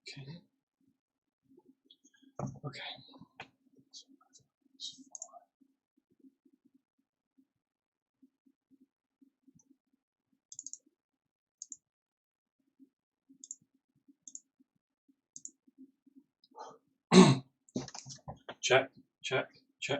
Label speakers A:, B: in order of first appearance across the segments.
A: Okay. Okay. Check, check, check.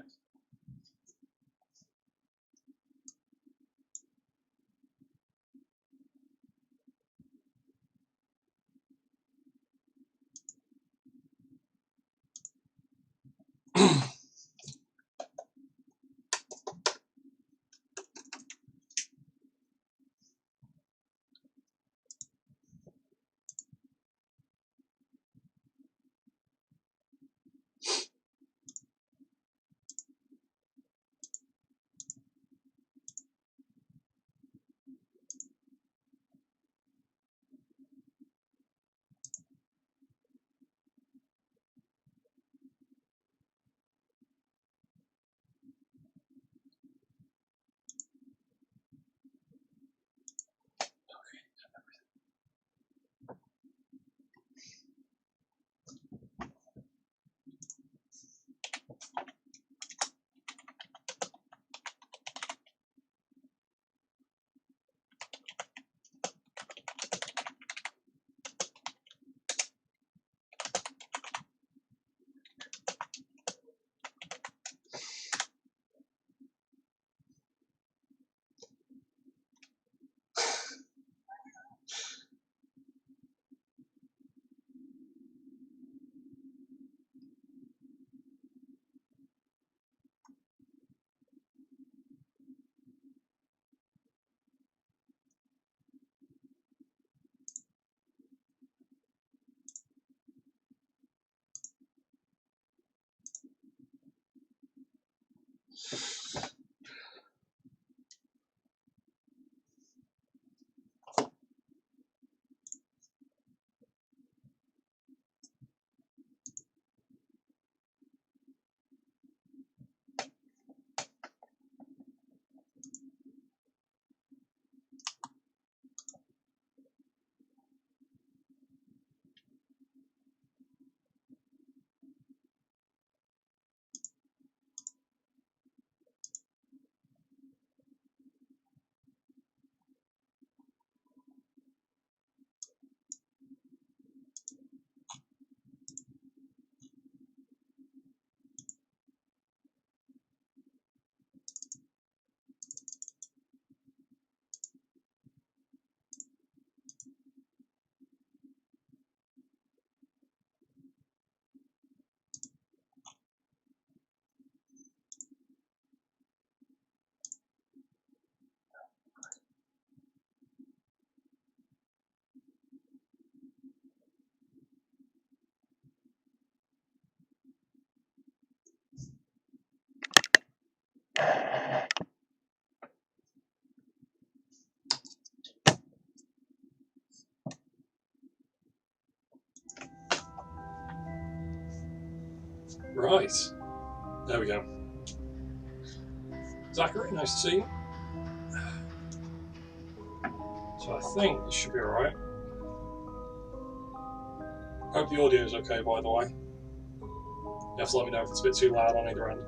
A: Right. There we go. Zachary, nice to see you. So I think this should be alright. Hope the audio is okay, by the way. You have to let me know if it's a bit too loud on either end.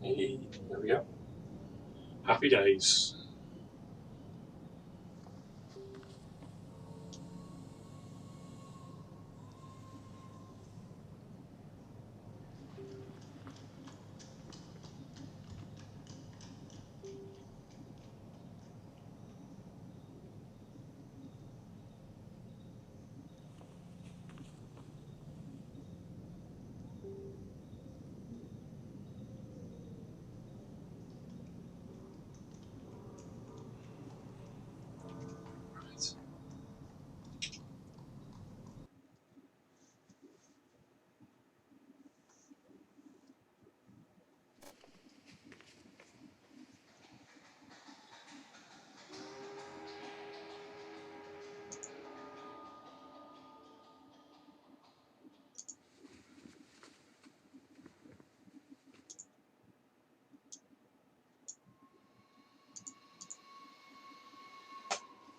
A: Hey, there we go. Happy days.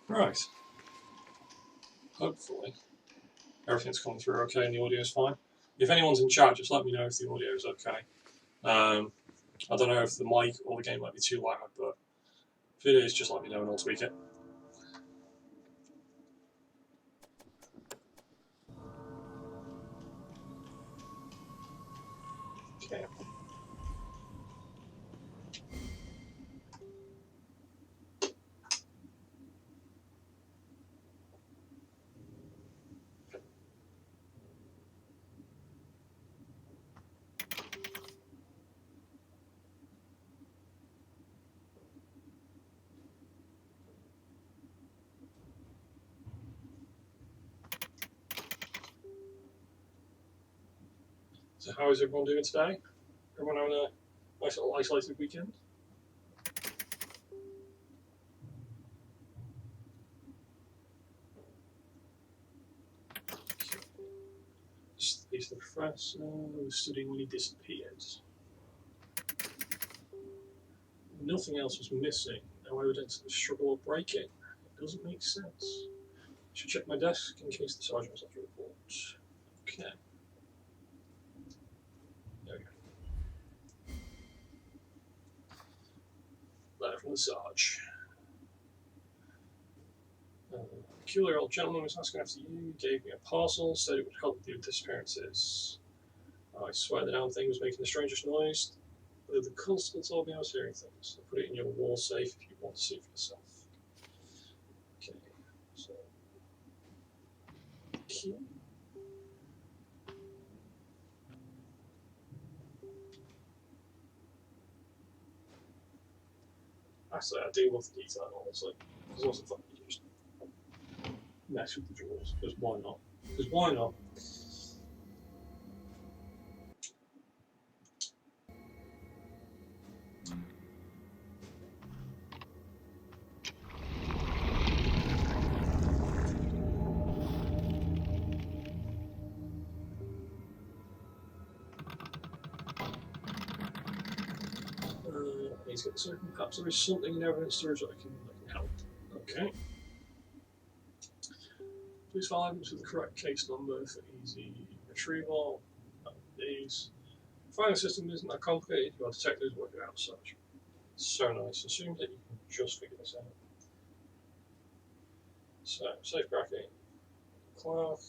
A: Right. Hopefully everything's coming through okay and the audio is fine. If anyone's in chat, just let me know if the audio is okay. I don't know if the mic or the game might be too loud, but if it is, just let me know and I'll tweak it. Okay. So how is everyone doing today? Everyone having a nice little isolated weekend? He's the professor was studying when he disappeared. Nothing else was missing. No evidence of the struggle or breaking. It doesn't make sense. Should check my desk in case the sergeant has left a report. Okay. There we go. Letter from the Sarge. Peculiar old gentleman was asking after you, gave me a parcel, said it would help with disappearances. I swear the damn thing was making the strangest noise. But the constable told me I was hearing things. I put it in your wall safe if you want to see for yourself. Okay, so. Okay. Actually, I do love the detail, honestly. There's lots of fun you just mess with the drawers, because why not? Because why not? Let's get this open. Perhaps there is something in evidence storage that can help. Okay. Please file evidence with the correct case number for easy retrieval. These. Filing the system isn't that complicated. Your detectives work it out, such. So nice. Assume that you can just figure this out. So, safe cracking. Clark.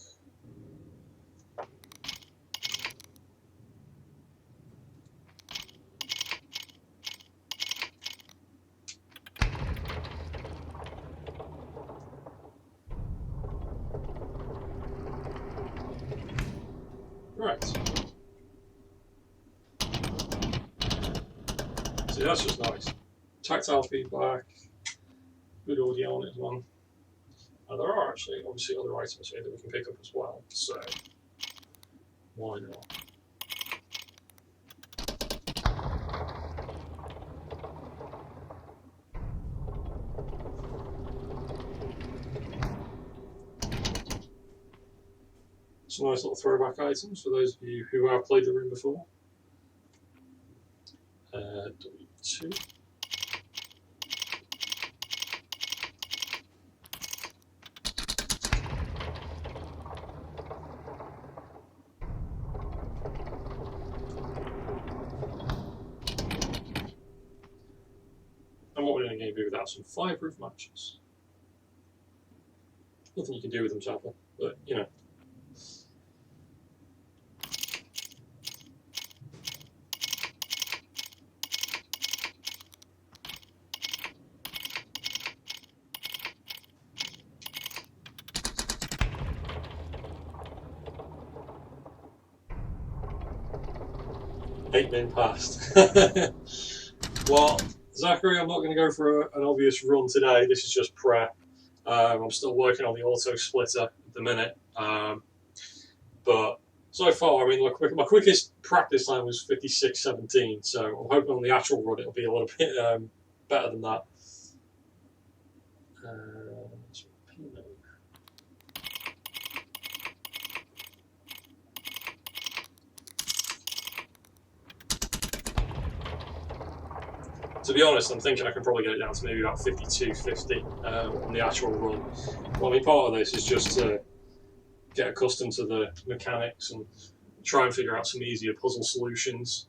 A: Right. See, that's just nice. Tactile feedback. Good audio on it as well. There are actually, obviously, other items here that we can pick up as well, so why not? Some nice little throwback items for those of you who have played the room before. W2. And what would a game be without some fireproof matches? Nothing you can do with them, sadly, but you know. Eight men past. Well, Zachary, I'm not going to go for an obvious run today. This is just prep. I'm still working on the auto splitter at the minute. But so far, I mean, my quickest practice time was 56:17. So I'm hoping on the actual run it'll be a little bit better than that. To be honest, I'm thinking I can probably get it down to maybe about 52, 50 on the actual run. Well, I mean, part of this is just to get accustomed to the mechanics and try and figure out some easier puzzle solutions.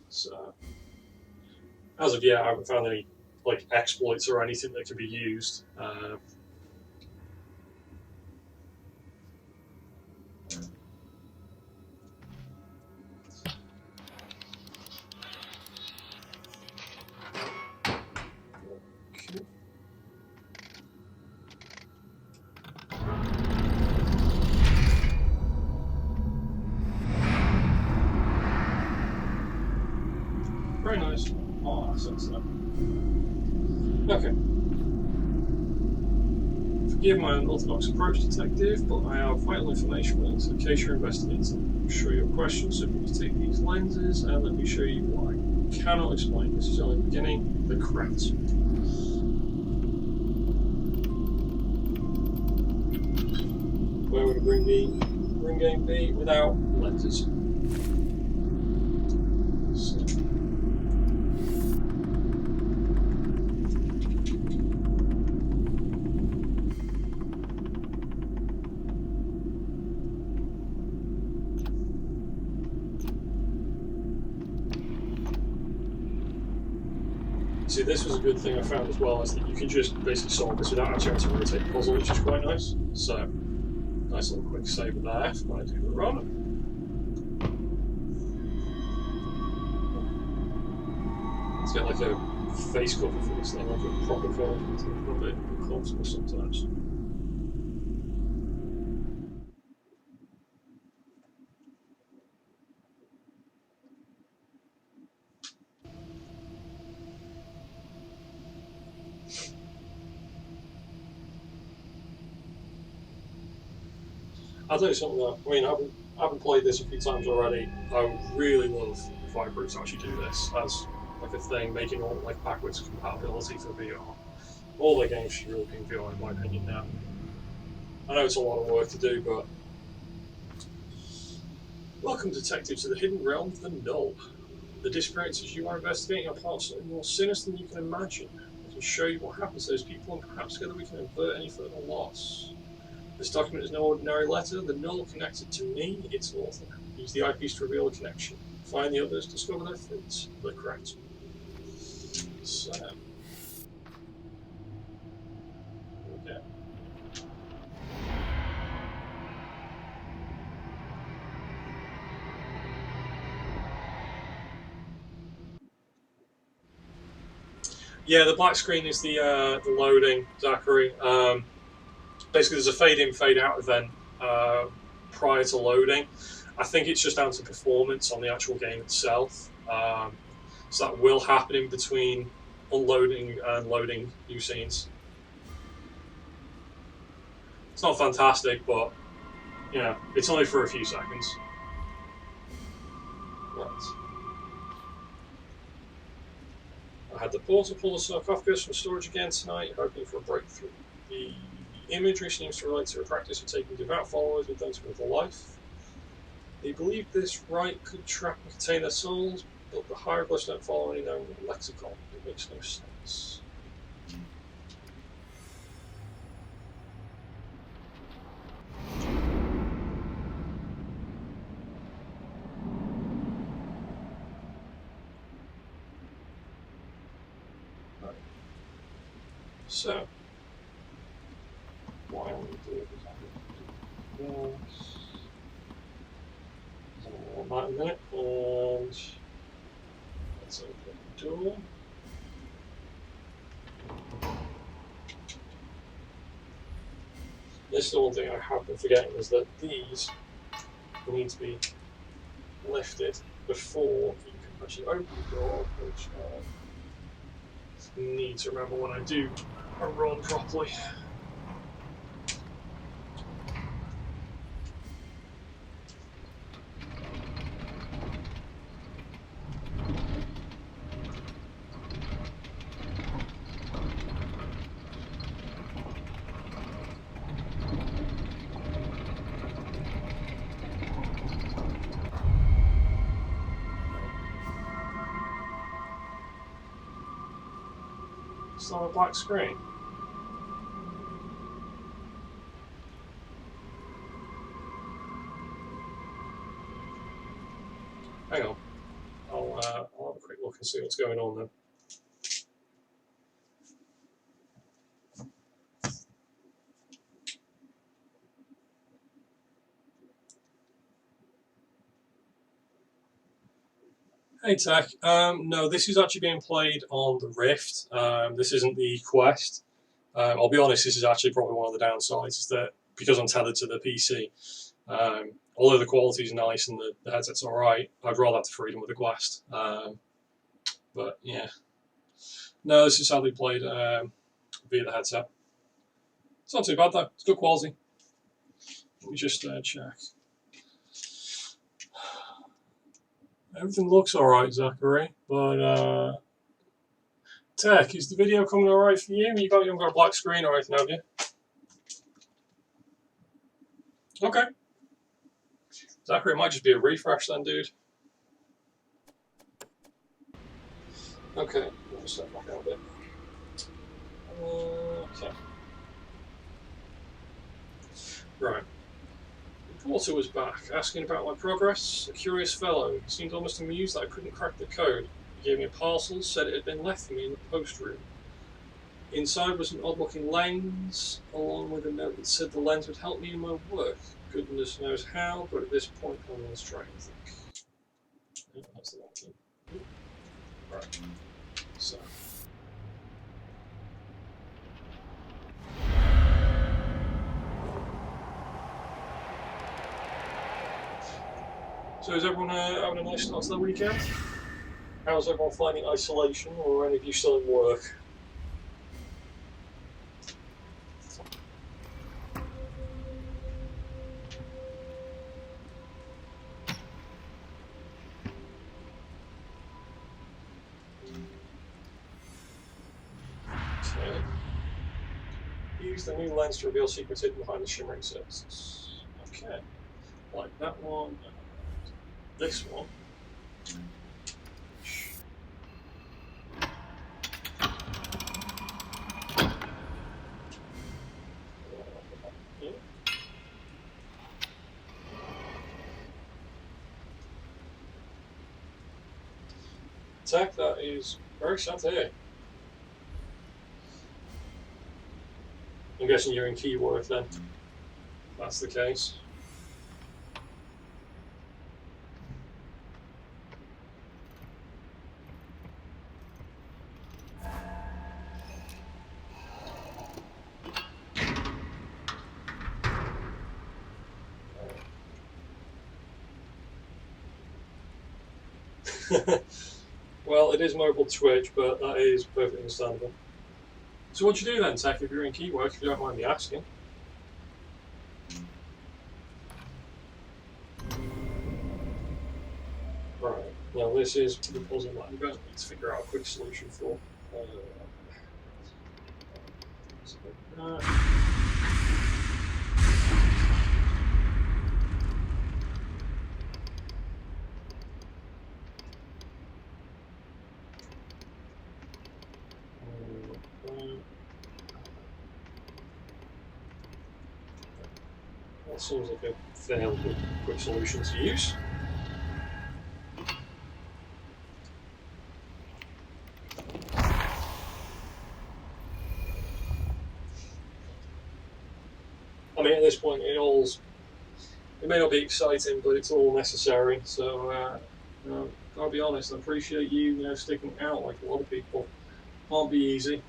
A: So, as of yet, I haven't found any like exploits or anything that could be used. Very nice. Oh, that's okay. Forgive my unorthodox approach, detective, but I have vital information relating to the case you're investigating. I'm sure you have questions, so please take these lenses and let me show you what I cannot explain. This is only the beginning. The craft. Where would a ring game be without lenses? See, this was a good thing I found as well, is that you can just basically solve this without actually having to rotate the puzzle, which is quite nice. So, nice little quick saver there when I do the run. Let's get like a face cover for this thing, like a proper cover. It's a little bit uncomfortable sometimes. I'll tell you something though, I mean, I haven't played this a few times already. I really love if I were to actually do this as like a thing, making all like backwards compatibility for VR. All their games should really be in VR in my opinion now. I know it's a lot of work to do, but... Welcome, detective, to the hidden realm of the null. The disappearances you are investigating are parts of more sinister than you can imagine. I can show you what happens to those people, and perhaps together we can avert any further loss. This document is no ordinary letter. The null connected to me, its author. Use the eyepiece to reveal the connection. Find the others, discover their fate. The correct. So... okay. Yeah, the black screen is the loading, Zachary. Basically, there's a fade-in, fade-out event prior to loading. I think it's just down to performance on the actual game itself. So that will happen in between unloading and loading new scenes. It's not fantastic, but you know, it's only for a few seconds. Right. I had the portal pull the sarcophagus from storage again tonight, hoping for a breakthrough. The imagery seems to relate to a practice of taking devout followers with them to another life. They believe this rite could trap and contain their souls, but the hieroglyphs don't follow any known lexicon. It makes no sense. Right. So, what I want to do is that in a minute, and let's open the door. This is the one thing I have been forgetting, is that these need to be lifted before you can actually open the door, which I need to remember when I do a run properly. It's on a black screen. Hang on. I'll have a quick look and see what's going on then. Hey Tech, no, this is actually being played on the Rift. This isn't the Quest. I'll be honest, this is actually probably one of the downsides, is that because I'm tethered to the PC, although the quality is nice and the headset's alright, I'd rather have the freedom with the Quest. But yeah. No, this is sadly played via the headset. It's not too bad though, it's good quality. Let me just check. Everything looks alright, Zachary, but Tech, is the video coming alright for you? You haven't got a black screen or anything, have you? Okay. Zachary, it might just be a refresh then, dude. Okay, let me step back out a bit. Okay. Right. The reporter was back, asking about my progress. A curious fellow. He seemed almost amused that I couldn't crack the code. He gave me a parcel, said it had been left for me in the post room. Inside was an odd-looking lens, along with a note that said the lens would help me in my work. Goodness knows how, but at this point I'm on straight, I think. Oh, that's the wrong key. Right. So. So is everyone having a nice start to the weekend? How's everyone finding isolation, or are any of you still in work? Okay. Use the new lens to reveal secrets hidden behind the shimmering surfaces. Okay. Like that one, and this one. Tech, that is very sad to hear. I'm guessing you're in key work then. That's the case. Well, it is mobile Twitch, but that is perfectly understandable. So what do you do then, Tech, if you're in key work, if you don't mind me asking? Right, well this is the puzzle that I'm going to need to figure out a quick solution for. That seems like a fairly quick solution to use. I mean, at this point, it may not be exciting, but it's all necessary. So, I'll be honest, I appreciate you, sticking it out like a lot of people. Can't be easy.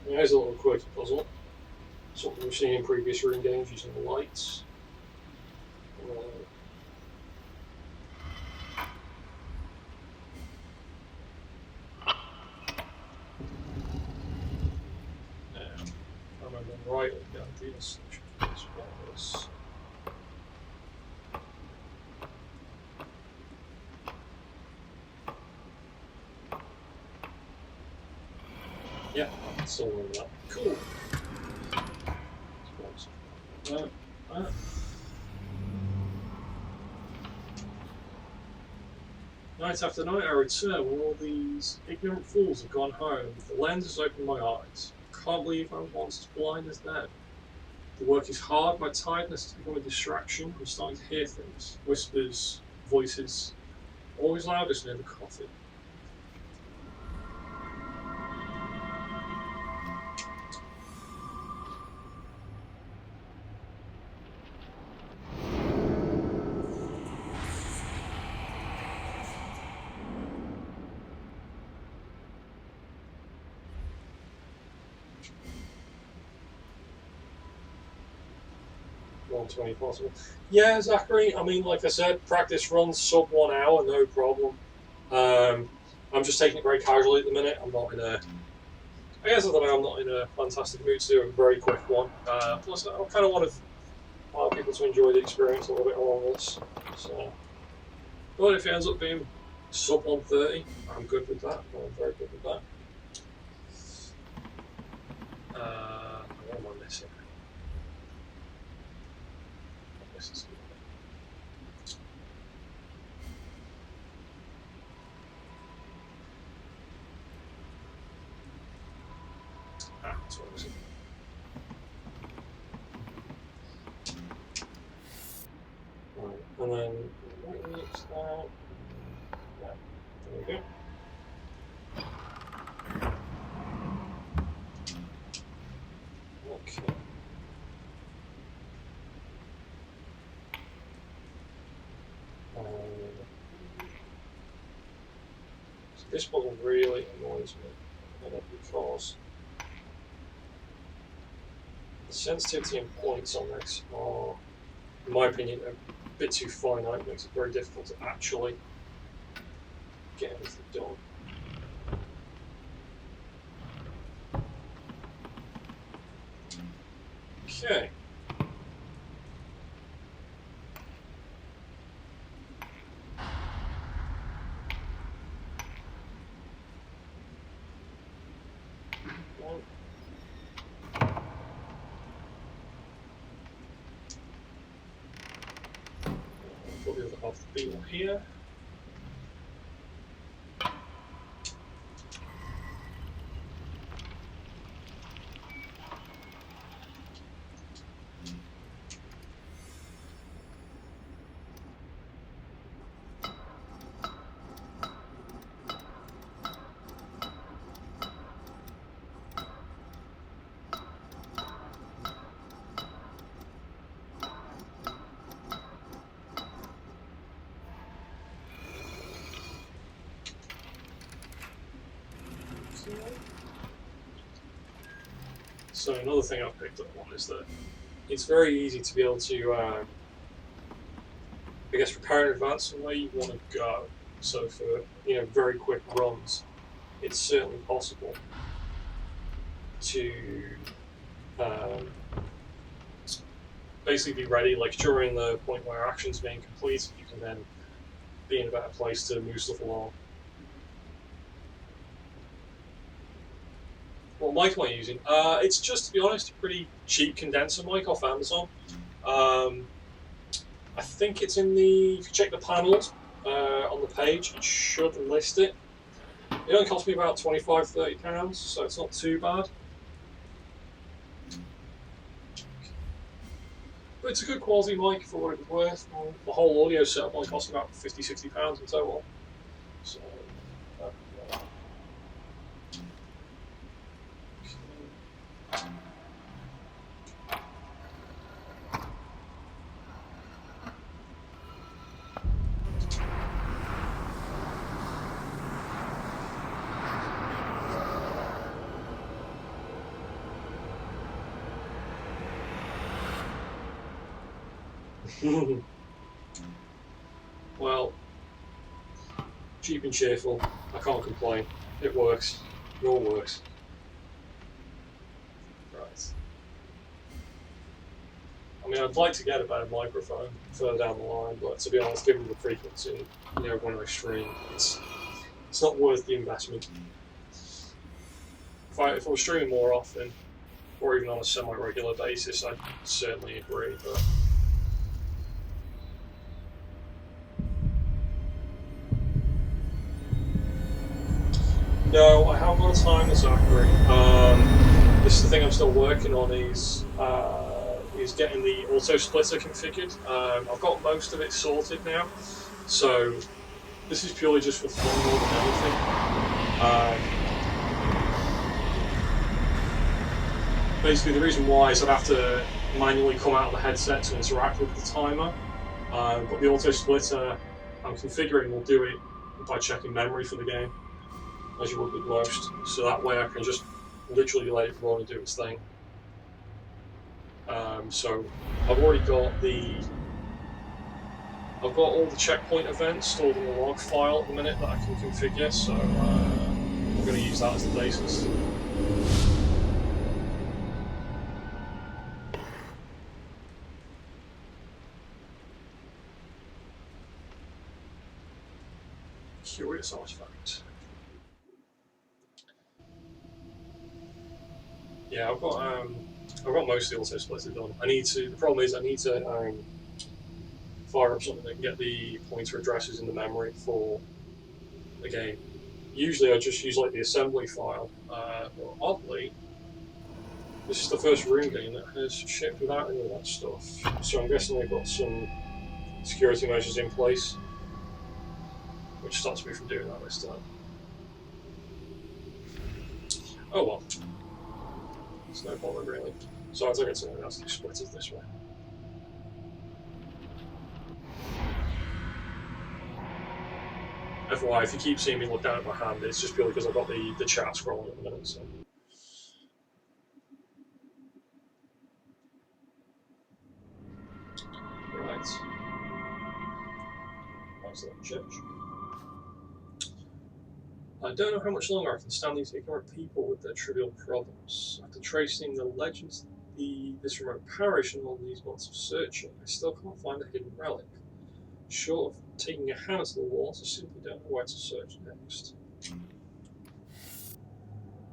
A: Here's a little quirky puzzle. Something we've seen in previous room games using the lights. right at the ideal solution for this was. Yeah, still running that. Cool. Night after night I return when all these ignorant fools have gone home. The lens has opened my eyes. Can't believe I was once as blind as them. The work is hard, my tiredness has become a distraction. I'm starting to hear things. Whispers, voices, always loudest near the coffin. Possible. Yeah, Zachary. I mean, like I said, practice runs sub 1 hour, no problem. I'm just taking it very casually at the minute. I'm not in a. I guess I don't know. I'm not in a fantastic mood to do a very quick one. Plus, I kind of want people to enjoy the experience a little bit along this. So, but if it ends up being sub 130, I'm good with that. I'm very good with that. What am I missing? That's what was it? Right, and then next that. Yeah, there we go. Okay. So this one really annoys me because the sensitivity and points on this are, in my opinion, a bit too finite. It makes it very difficult to actually get anything done. Okay. Put the other half of the beetle here. So another thing I've picked up on is that it's very easy to be able to, I guess, prepare in advance for where you want to go. So for very quick runs, it's certainly possible to basically be ready. Like during the point where action's being complete, you can then be in a better place to move stuff along. What mic am I using? It's just, to be honest, a pretty cheap condenser mic off Amazon. I think it's in the, if you check the panels on the page, it should list it. It only cost me about £25–30, so it's not too bad. But it's a good quality mic for what it's worth. The whole audio setup only cost about £50–60 in total. So, well, cheap and cheerful. I can't complain. It works. It all works. Right. mean, I'd like to get a better microphone further down the line, but to be honest, given the frequency, when I stream, it's not worth the investment. If I was streaming more often, or even on a semi-regular basis, I'd certainly agree. But no, I haven't got a timer, Zachary. This is the thing I'm still working on. Is getting the auto splitter configured. I've got most of it sorted now, so this is purely just for fun more than anything. Basically, the reason why is I'd have to manually come out of the headset to interact with the timer, but the auto splitter I'm configuring will do it by checking memory for the game, as you would with most. So that way I can just literally let it run and do its thing. So I've already got all the checkpoint events stored in the log file at the minute that I can configure, so I'm going to use that as the basis. Curious artifact. Yeah, I've got most of the auto splitter done. The problem is I need to fire up something that can get the pointer addresses in the memory for the game. Usually I just use like the assembly file, but oddly, this is the first Room game that has shipped without any of that stuff. So I'm guessing they've got some security measures in place, which stops me from doing that this time. Oh well. It's no bother really. So I think it's something else to split it this way. FYI, if you keep seeing me look down at my hand, it's just purely because I've got the chat scrolling at the minute. So. Right. That's that church. I don't know how much longer I can stand these ignorant people with their trivial problems. After tracing the legends of this remote parish and all these months of searching, I still can't find a hidden relic. Short of taking a hammer to the walls, I simply don't know where to search next.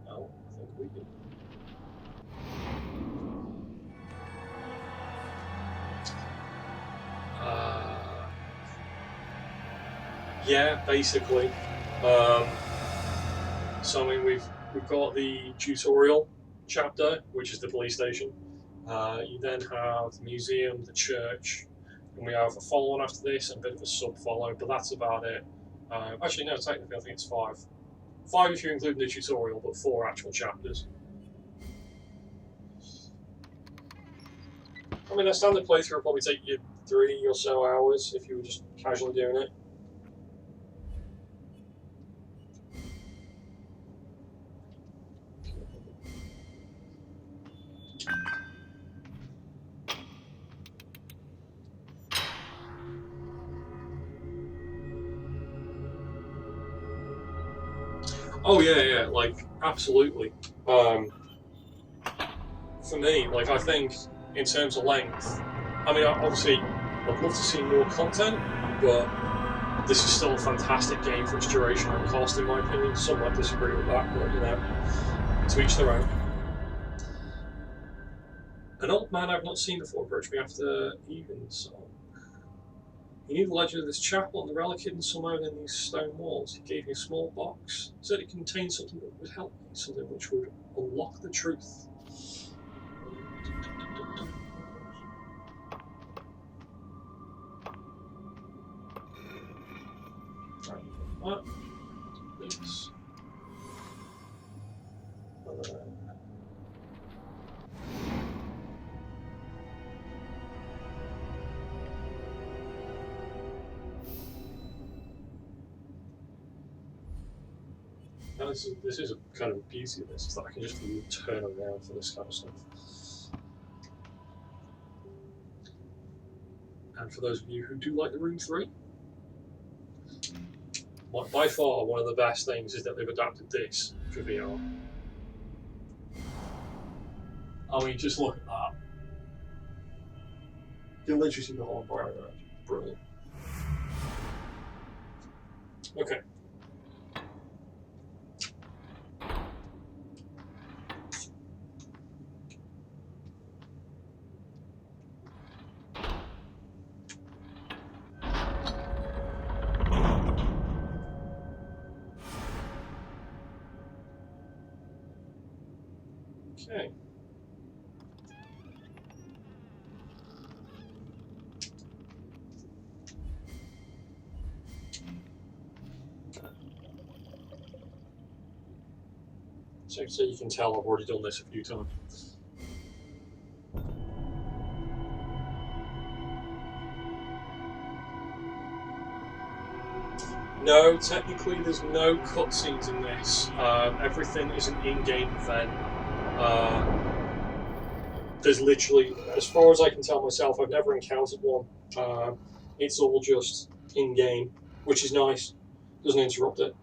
A: Oh, I think we do. Yeah, basically. So I mean, we've got the tutorial chapter, which is the police station. You then have the museum, the church, and we have a follow-on after this and a bit of a sub-follow, but that's about it. Actually, no, technically I think it's 5. 5 if you include the tutorial, but 4 actual chapters. I mean, a standard playthrough will probably take you 3 or so hours if you were just casually doing it. Oh yeah, like absolutely. For me, like I think in terms of length, I mean obviously I'd love to see more content, but this is still a fantastic game for its duration and cost, in my opinion. Some might disagree with that, but to each their own. An old man I've not seen before approached me after evensong. He knew the legend of this chapel and the relic hidden somewhere within these stone walls. He gave me a small box, said it contained something that would help me, something which would unlock the truth. This. This is a kind of beauty of this, is that I can just turn around for this kind of stuff. And for those of you who do like the Room 3, by far one of the best things is that they've adapted this for VR. I mean, just look at that. You can literally see the whole environment around you. Brilliant. Okay. Okay. So you can tell I've already done this a few times. No, technically there's no cutscenes in this. Everything is an in-game event. There's literally, as far as I can tell myself, I've never encountered one. It's all just in-game, which is nice. Doesn't interrupt it.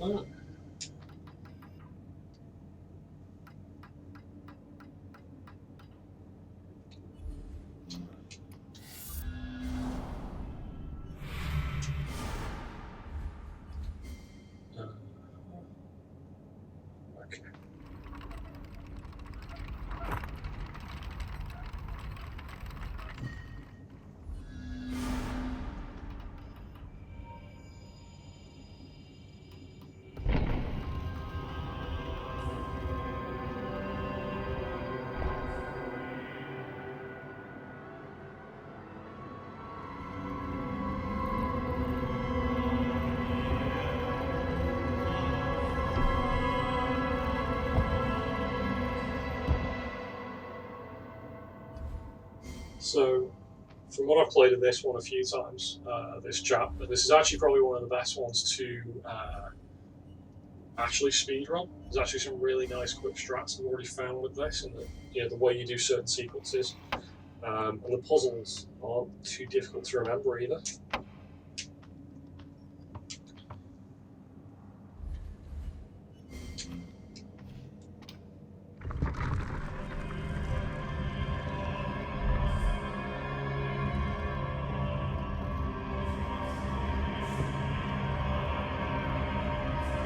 A: Oh. Okay. So, from what I've played of this one a few times, this chap, but this is actually probably one of the best ones to actually speedrun. There's actually some really nice quick strats I've already found with this, and the way you do certain sequences. And the puzzles aren't too difficult to remember either.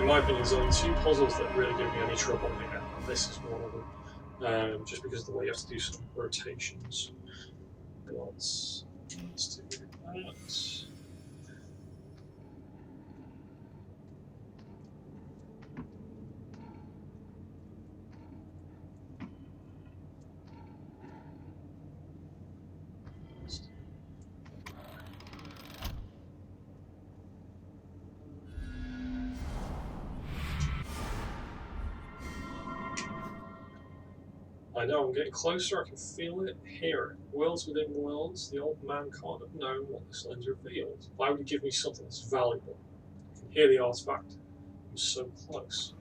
A: In my opinion, there's only two puzzles that really give me any trouble here, and this is one of them. Just because of the way you have to do some rotations. Let's do that. I know I'm getting closer, I can feel it, hear it. Worlds within worlds, the old man can't have known what this lens revealed. Why would you give me something that's valuable? I can hear the artifact. I'm so close.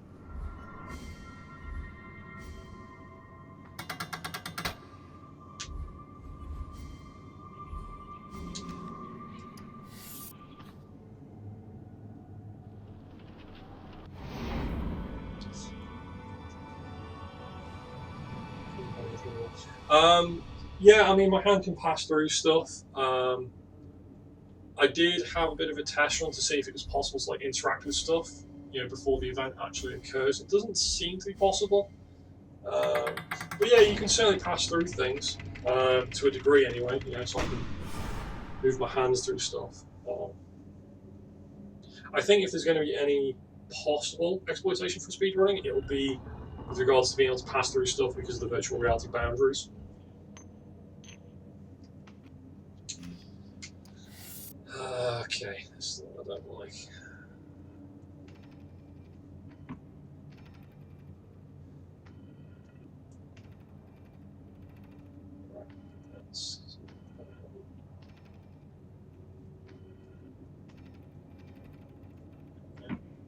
A: Yeah, I mean, my hand can pass through stuff. I did have a bit of a test run to see if it was possible to interact with stuff, before the event actually occurs. It doesn't seem to be possible, but yeah, you can certainly pass through things to a degree, anyway. So I can move my hands through stuff. I think if there's going to be any possible exploitation for speedrunning, it will be with regards to being able to pass through stuff because of the virtual reality boundaries. Okay, this is the one I don't like.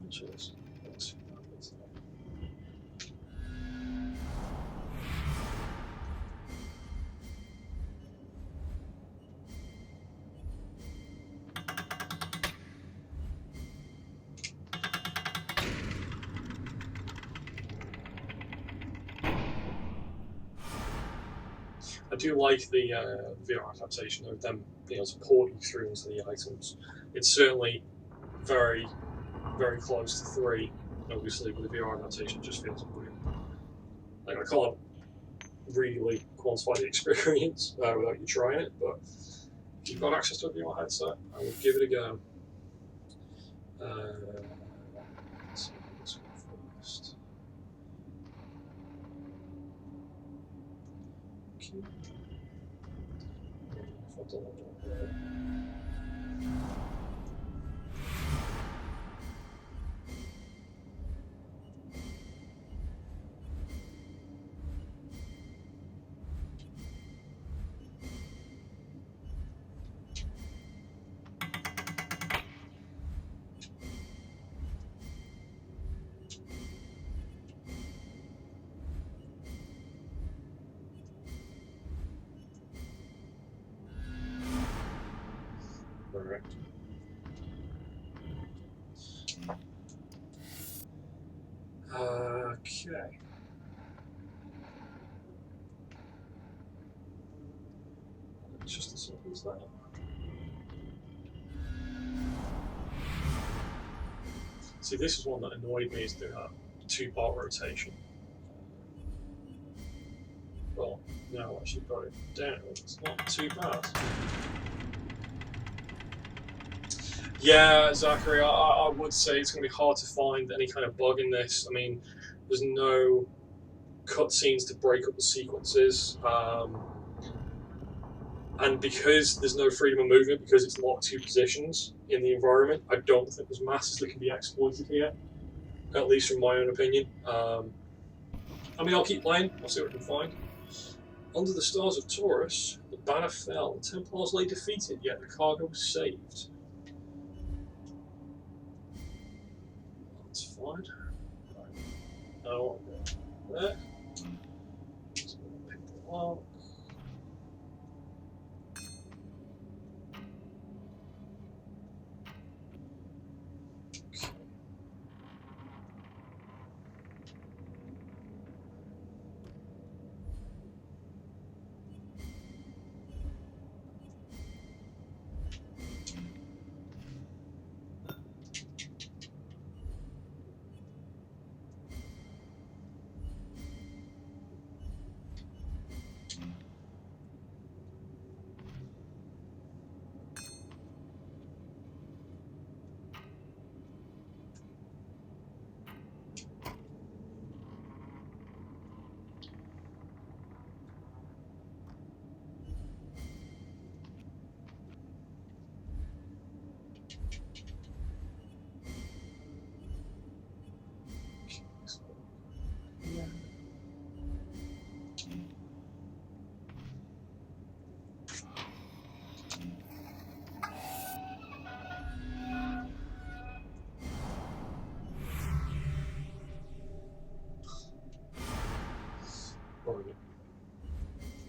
A: Cheers. I do like the VR adaptation of them being able to port you through into the items. It's certainly very, very close to 3. Obviously, with the VR adaptation, it just feels weird. Like, I can't really quantify the experience without you trying it, but if you've got access to a VR headset, I would give it a go. Let's see this one first. Okay. Correct. Okay. It's just as simple as that. See, this is one that annoyed me, is the 2-part rotation. Well, now I actually got it down. It's not too bad. Yeah, Zachary, I would say it's going to be hard to find any kind of bug in this. I mean, there's no cutscenes to break up the sequences. And because there's no freedom of movement, because it's locked to positions in the environment, I don't think there's masses that can be exploited here, at least from my own opinion. I mean, I'll keep playing, I'll see what I can find. Under the stars of Taurus, the banner fell, the Templars lay defeated, yet the cargo was saved. That's fine. Right. Now, there. So we'll pick the lock.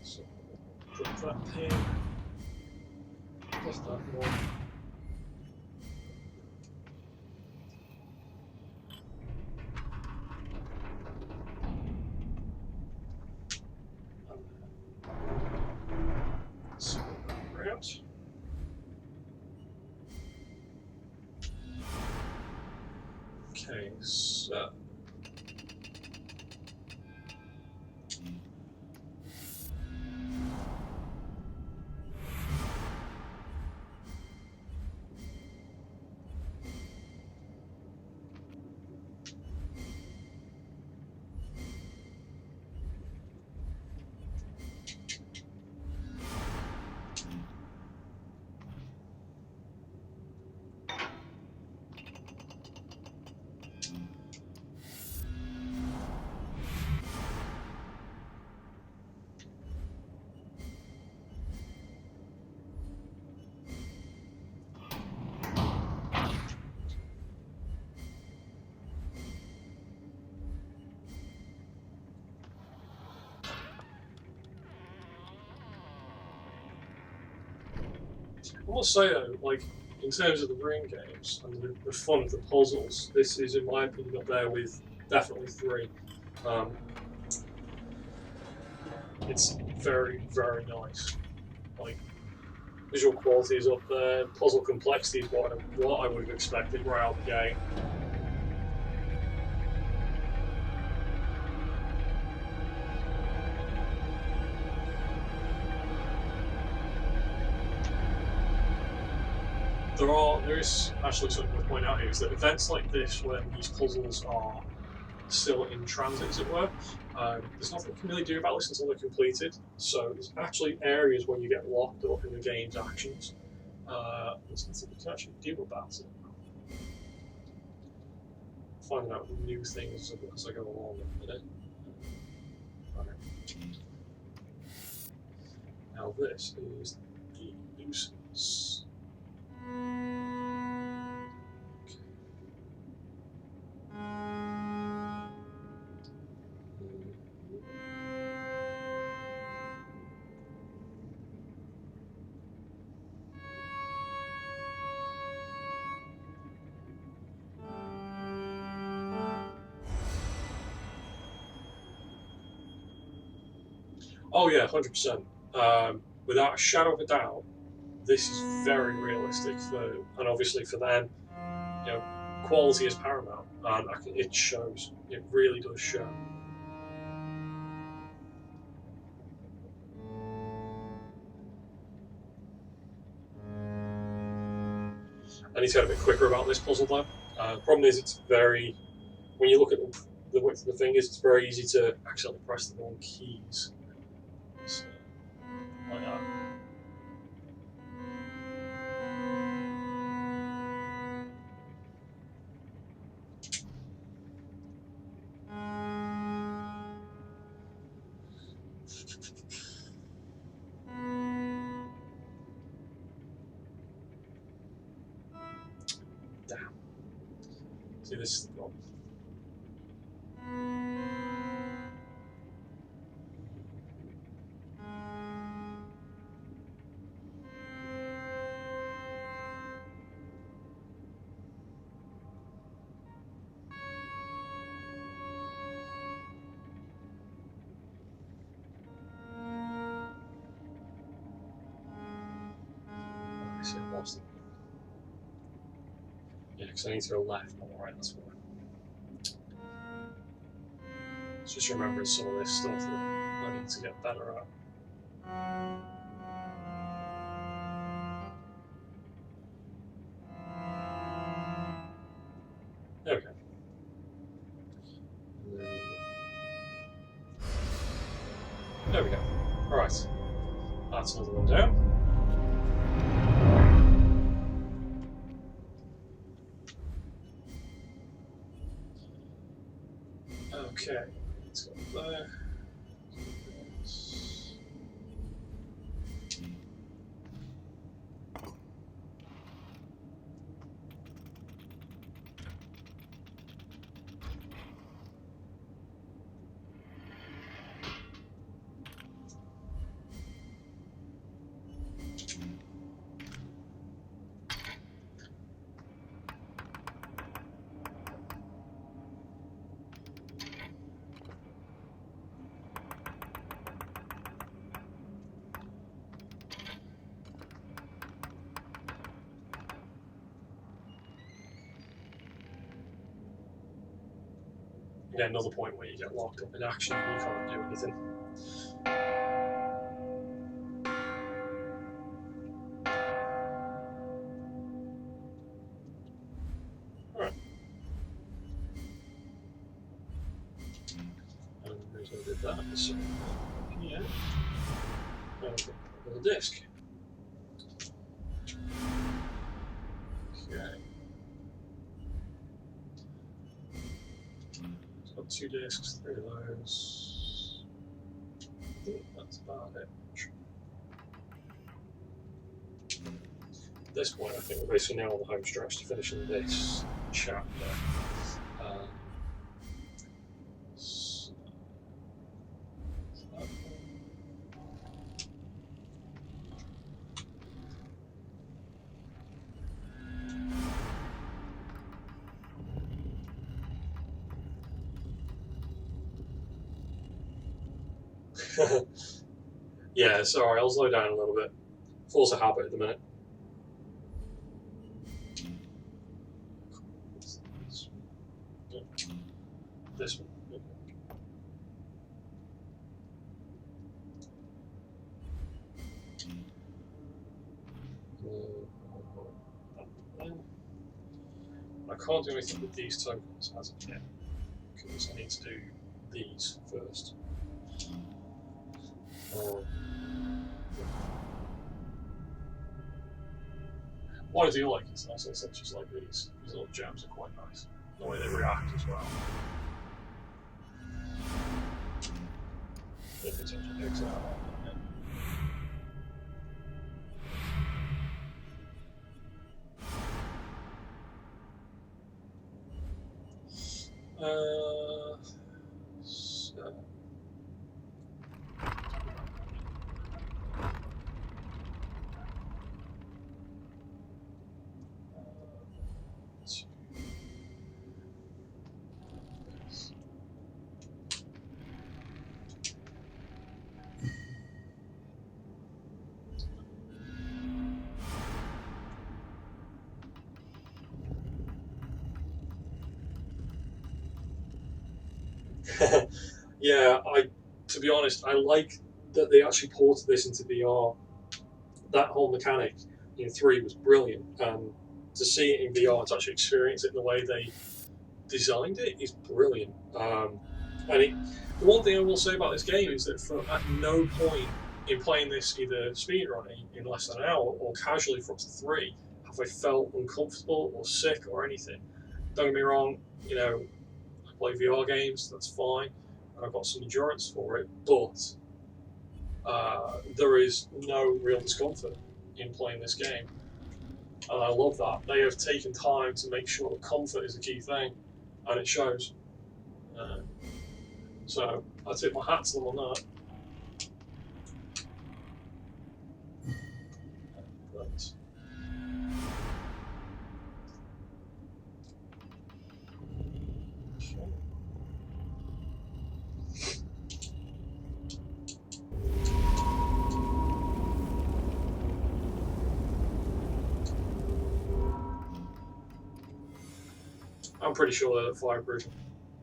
A: So, drop that pin, plus that one. Swap that around. Okay, so I must say though, like in terms of the room games and the fun of the puzzles, this is in my opinion up there with definitely 3. Um, it's very, very nice. Like visual quality is up there, puzzle complexity is what I would have expected right out the gate. There is actually something to point out here is that events like this, when these puzzles are still in transit, as it were, there's nothing you can really do about this until they're completed. So there's actually areas where you get locked up in the game's actions. There's nothing you can actually do about it. Finding out new things as I go along in a minute. Right. Now this is the nuisance. Oh yeah, 100%. Without a shadow of a doubt, this is very realistic and obviously for them, you know, quality is paramount, and it shows. It really does show. I need to get a bit quicker about this puzzle though. The problem is it's very, when you look at the width of the thing, it's very easy to accidentally press the wrong keys. So, like that. Damn. See, this is the problem. I see, I lost it. Yeah, because I need to go left, not right, that's why. It's just remembering some of this stuff that I need to get better at. There we go. There we go. Alright. That's another one down. Okay. Let's go there. Again, another point where you get locked up in action and you can't do anything. Alright. And there's no did that. So, yeah. Okay, another disc. Okay. It's got 2 discs, 3 of those. I think that's about it. At this point, I think we're basically now on the home stretch to finishing this chapter. Yeah, sorry, I'll slow down a little bit. Force a habit at the minute. This one. I can't do anything with these tokens as of yet, because I need to do these first. What I do like is, as I said, just like these little gems are quite nice. The way they react as well. If it's actually picks it out. So. Yeah, to be honest, I like that they actually ported this into VR. That whole mechanic in 3 was brilliant, and to see it in VR, to actually experience it in the way they designed it, is brilliant. The one thing I will say about this game is that at no point in playing this, either speedrunning in less than an hour or casually for up to 3, have I felt uncomfortable or sick or anything. Don't get me wrong, I play VR games, that's fine. I've got some endurance for it, but there is no real discomfort in playing this game. And I love that. They have taken time to make sure that comfort is a key thing, and it shows. So I tip my hat to them on that. Right. I'm pretty sure that Fireproof,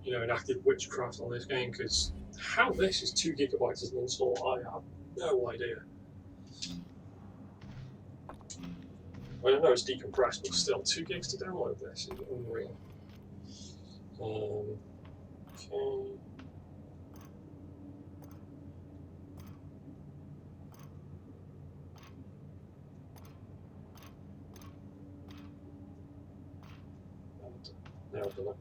A: enacted witchcraft on this game, because how this is 2 gigabytes as an install, I have no idea. I don't know it's decompressed, but still, 2 gigs to download this is unreal. Okay. Now I've done it.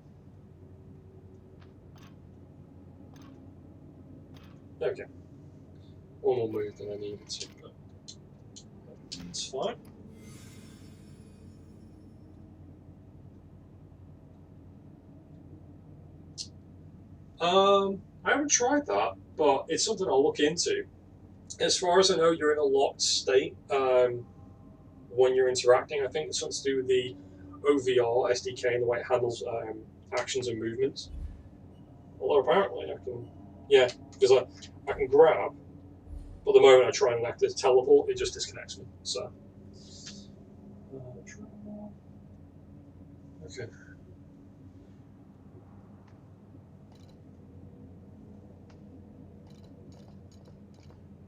A: Okay. One more move than I needed to, but it's fine. I haven't tried that, but it's something I'll look into. As far as I know, you're in a locked state when you're interacting. I think it's something to do with the OVR SDK and the way it handles actions and movements. Although apparently I can, because I can grab, but the moment I try and enact this teleport, it just disconnects me. So, okay.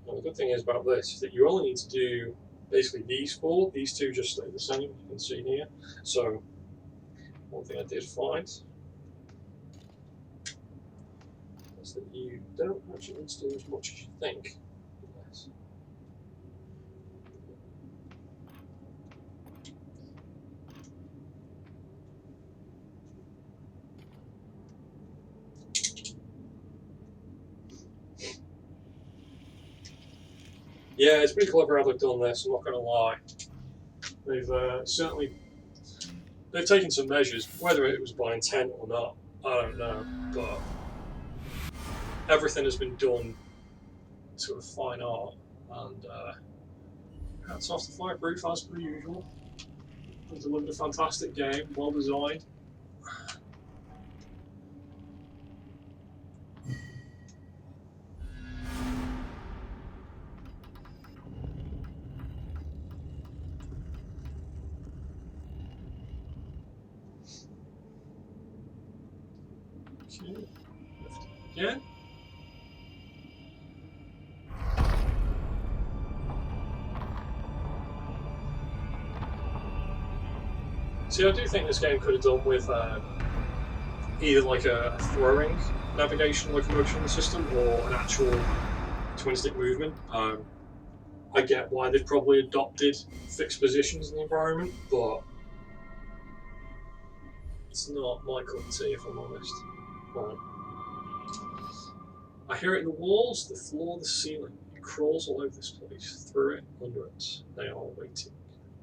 A: Well, the good thing is about this is that you only need to do basically these 4. These 2 just stay the same, you can see here. So, one thing I did find is that you don't actually need to do as much as you think. Yeah, it's pretty clever how they've done this, I'm not going to lie. They've they've taken some measures, whether it was by intent or not, I don't know, but everything has been done to a fine art, and hats off to Fireproof as per usual. They delivered a fantastic game, well designed. Okay. Lift again. See, I do think this game could have done with either like a throwing navigation locomotion system or an actual twin-stick movement. I get why they've probably adopted fixed positions in the environment, but it's not my cup of tea, if I'm honest. Right. I hear it in the walls, the floor, the ceiling. It crawls all over this place, through it, under it. They are waiting.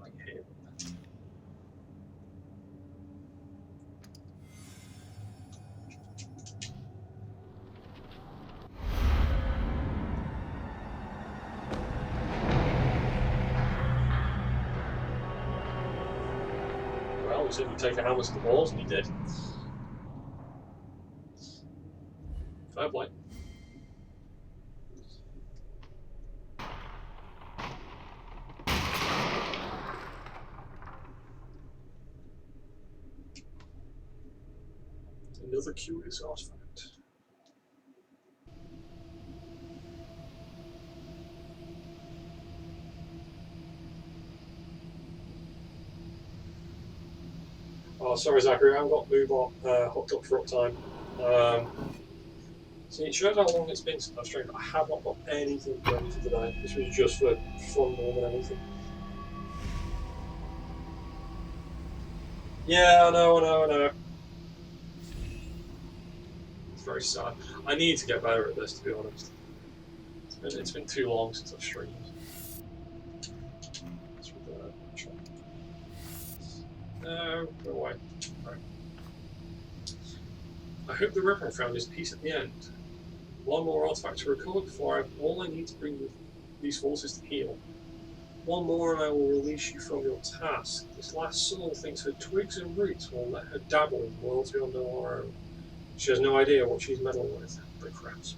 A: I hear that. Well, he said he'd take a hammer to the walls, and he did. Fair play. Another curious artifact. Oh, sorry, Zachary, I haven't got Moobot hooked up for uptime. See, it shows how long it's been since I've streamed. I have not got anything ready for today. This was just for fun more than anything. Yeah, I know. It's very sad. I need to get better at this, to be honest. It's been too long since I've streamed. No, go away. Right. I hope the Ripper found his peace at the end. One more artifact to recover before I have all I need to bring these forces to heal. One more and I will release you from your task. This last soul thinks her twigs and roots will let her dabble in worlds beyond her own. She has no idea what she's meddling with, but crabs.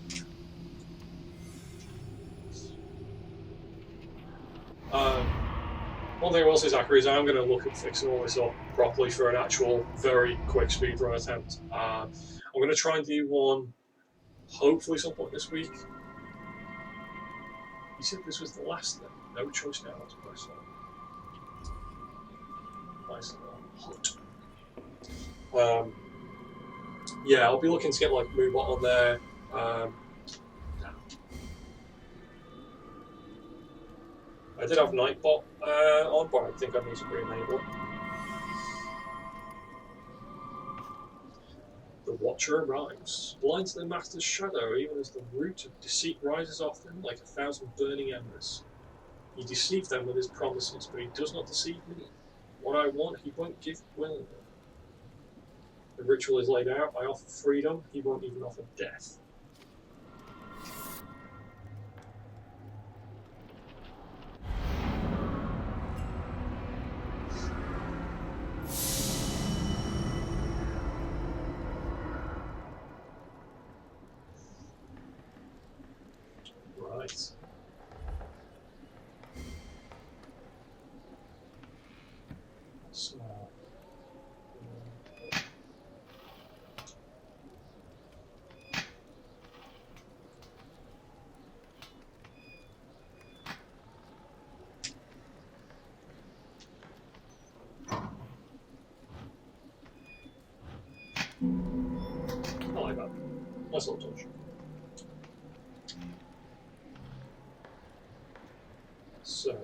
A: One thing I will say, Zachary, is I'm going to look at fixing all this up properly for an actual very quick speedrun attempt. I'm going to try and do one hopefully some point this week. You said this was the last thing. No choice now to press on. Nice little hut. Yeah, I'll be looking to get like Moobot on there. I did have Nightbot on, but I think I need to re-enable it. The Watcher arrives, blind to the Master's shadow, even as the root of deceit rises off them like 1,000 burning embers. He deceived them with his promises, but he does not deceive me. What I want, he won't give willingly. The ritual is laid out. I offer freedom, he won't even offer death. Right. So, I like that. Nice little touch. So,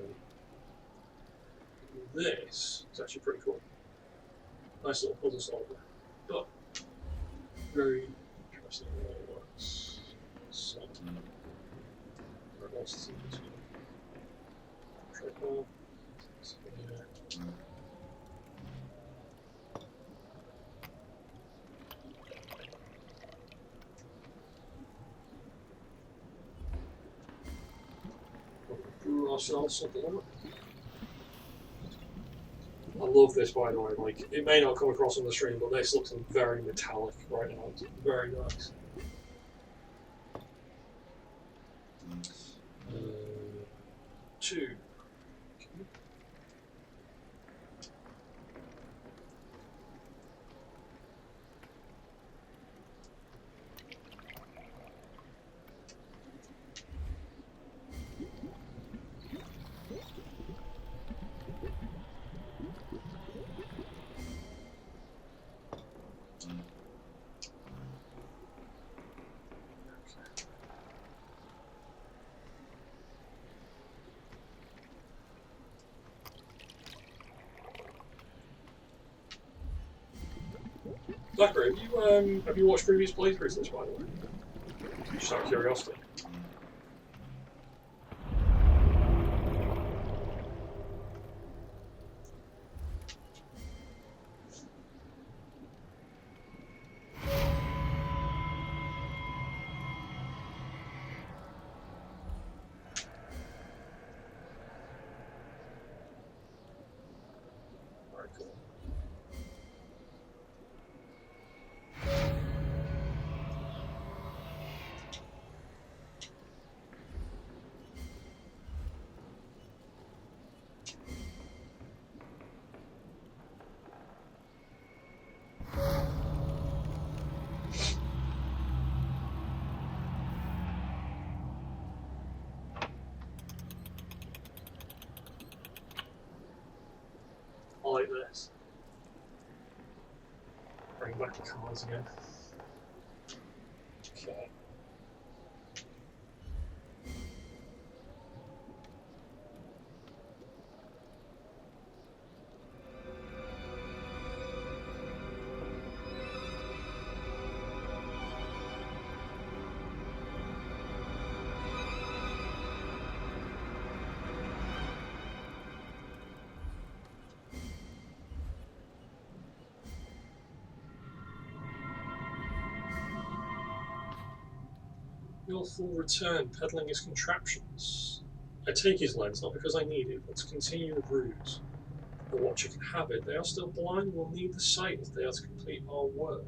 A: this is actually pretty cool. Nice little puzzle solver. But, very interesting the way it works. So, where else is it? Triple. Brew ourselves something on it. I love this, by the way. Like, it may not come across on the stream, but this looks very metallic right now. It's very nice. Two. Zachary, have you watched previous playthroughs of this, by the way? Just out of curiosity. Very cool. I like this. Bring back the cards again. Okay. Your full return, peddling his contraptions. I take his lens not because I need it, but to continue the ruse. The Watcher can have it. They are still blind. We'll need the sight if they are to complete our work.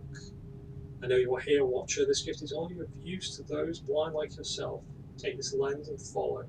A: I know you are here, Watcher. This gift is only of use to those blind like yourself. Take this lens and follow.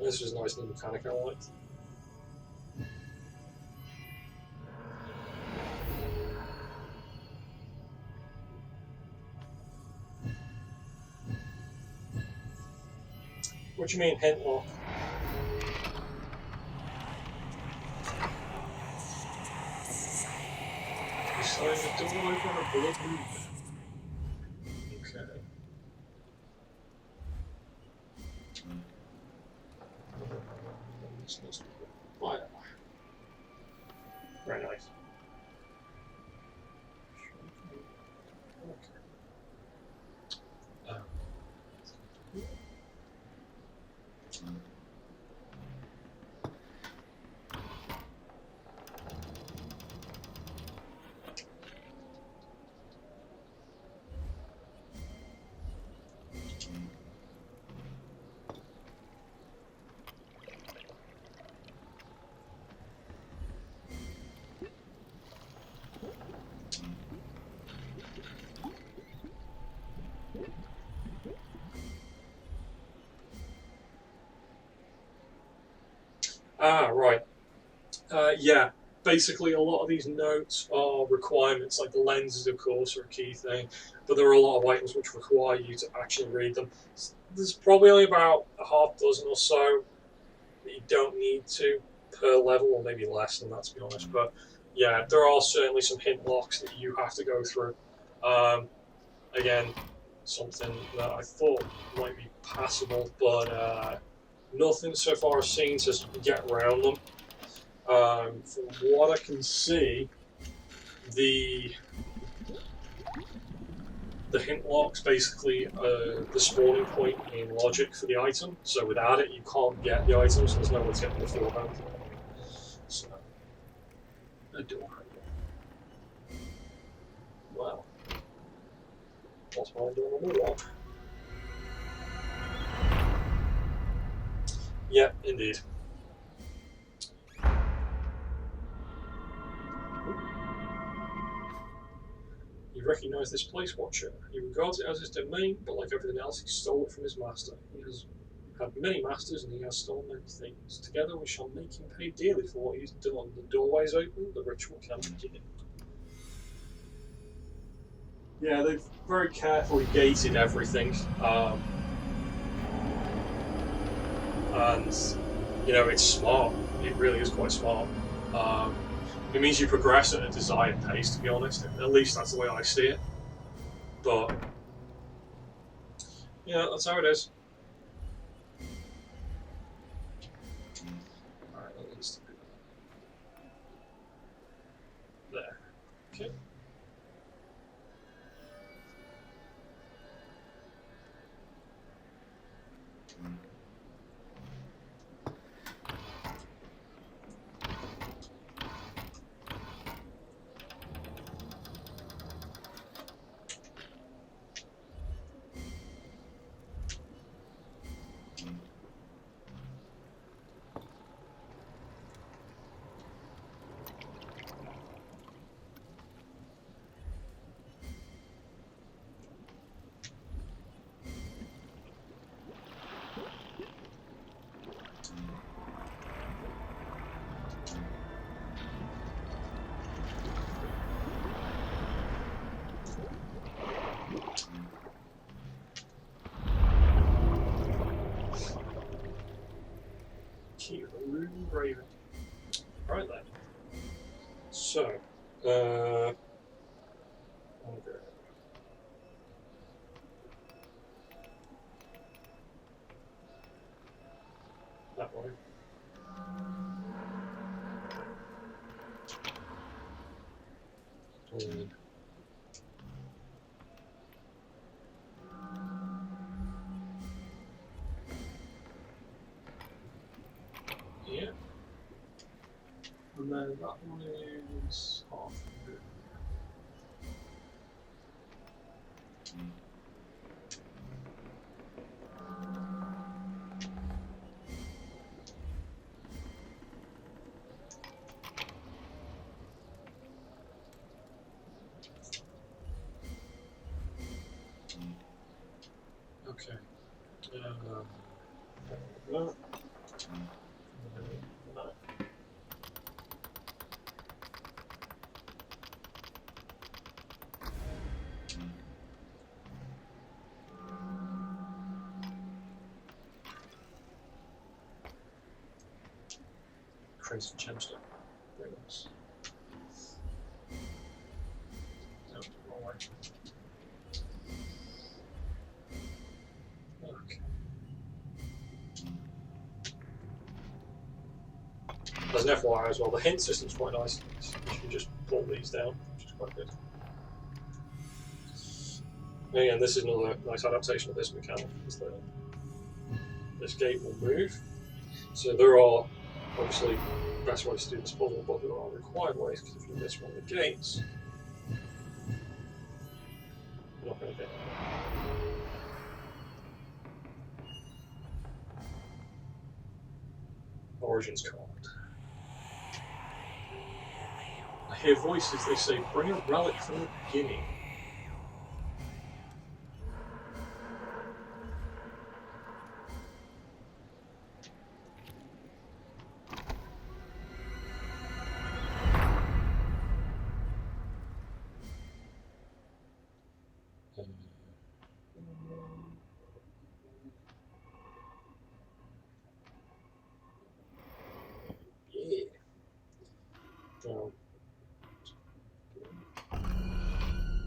A: This is a nice new mechanic I liked. What do you mean, hint lock? You signed the door over a blood roof. Okay. Oh, yeah. Very nice. Okay. Right. Yeah. Basically, a lot of these notes are requirements, like the lenses, of course, are a key thing, but there are a lot of items which require you to actually read them. There's probably only about a half dozen or so that you don't need to per level, or maybe less than that, to be honest. But yeah, there are certainly some hint locks that you have to go through. Again, something that I thought might be passable, but nothing so far I've seen to get around them. From what I can see, the hint lock's basically the spawning point in logic for the item. So without it, you can't get the item, so there's no way to get them beforehand. So, adorable. Well, What's mine doing on the walk? Yeah, indeed. You recognise this place watcher. He regards it as his domain, but like everything else, he stole it from his master. He has had many masters and he has stolen many things. Together we shall make him pay dearly for what he's done. The doorway is open, the ritual can begin. Yeah, they've very carefully gated everything. And, you know, it's smart. It really is quite smart. It means you progress at a desired pace, to be honest. At least that's the way I see it. But, yeah, that's how it is. Alright, that needs to be there. Okay. Key of the Rune Raven. Right then. So, I'll go. That way. Yeah. And then that one is half. Okay. That. Crimson gemstone. Very nice. No, wrong way. Okay. As an FYI as well, the hint system's quite nice. You can just pull these down, which is quite good. And again, this is another nice adaptation of this mechanic, is that this gate will move. So there are obviously best ways to do this puzzle, but there are required ways, because if you miss one of the gates, you're not going to get it. Origins card. I hear voices, they say, bring a relic from the beginning. Yeah.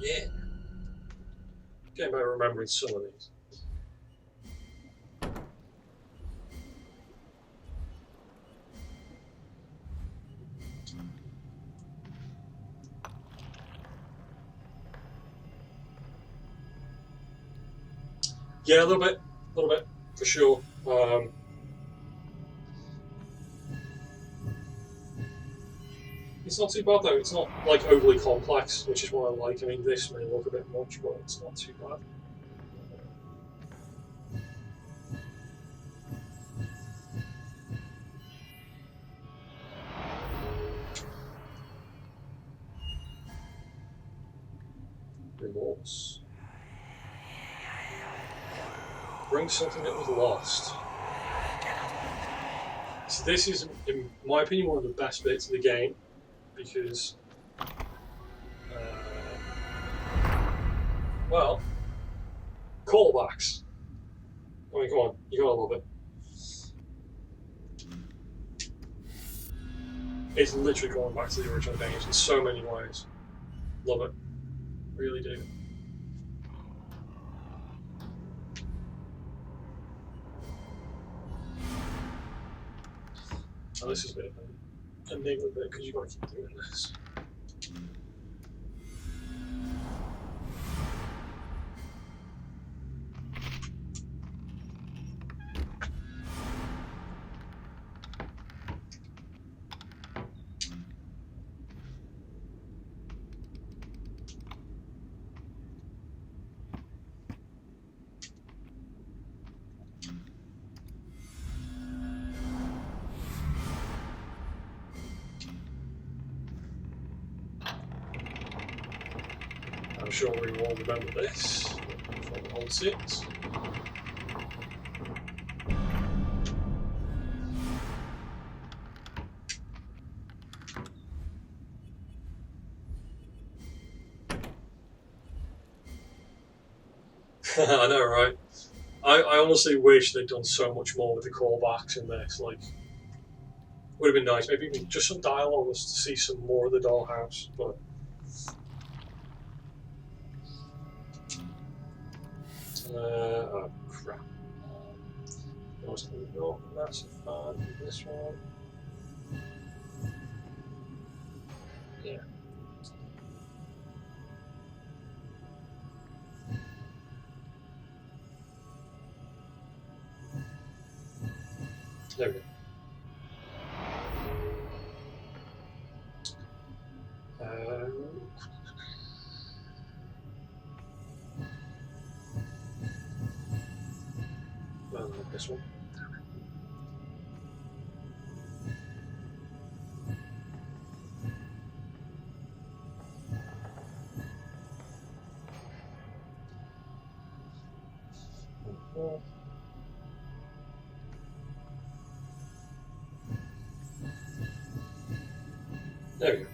A: Yeah. Getting better at remembering some of these. Yeah, a little bit, for sure. It's not too bad though. It's not like overly complex, which is what I like. I mean, this may look a bit much, but it's not too bad. Remorse. Bring something that was lost. So this is, in my opinion, one of the best bits of the game, because, well, callbacks. I mean, come on, you gotta love it. It's literally going back to the original games in so many ways. Love it. Really do. Oh, this is a bit of a enigma bit because you've got to keep doing this. I'm sure we all remember this from the old scenes. I know, right? I honestly wish they'd done so much more with the callbacks in this. Like, would have been nice. Maybe even just some dialogue was to see some more of the dollhouse, but. Oh crap. I was not a massive fan of this one. Yeah. There we go. This one. There we go.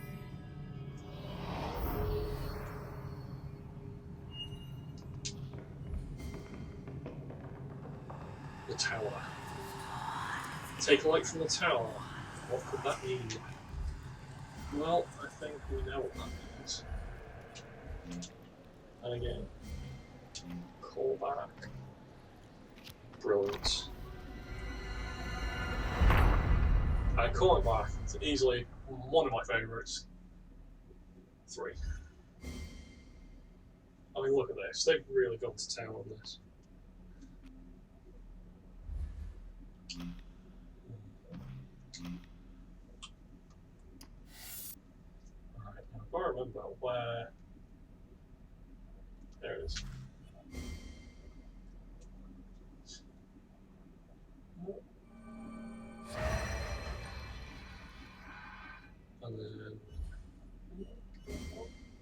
A: The tower. Take light from the tower. What could that mean? Well, I think we know what that means. And again, call back. Brilliant. And calling back is easily one of my favourites. 3. I mean, look at this. They've really gone to town on this. Alright, now if I remember where. There it is. And then.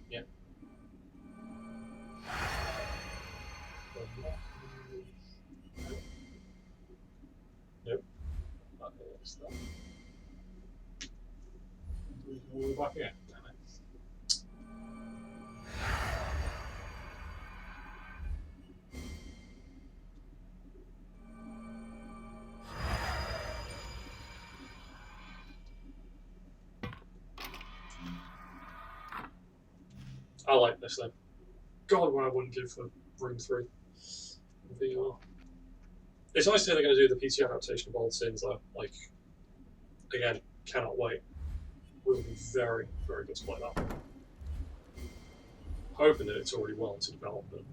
A: Yeah. Nope. That is that. We're back again. I like this then. God, what I wouldn't give for Room 3 in VR. It's nice to hear they're going to do the PC adaptation of Old Sins though. Like, again, cannot wait. Will be very, very good to play that. Hoping that it's already well into development.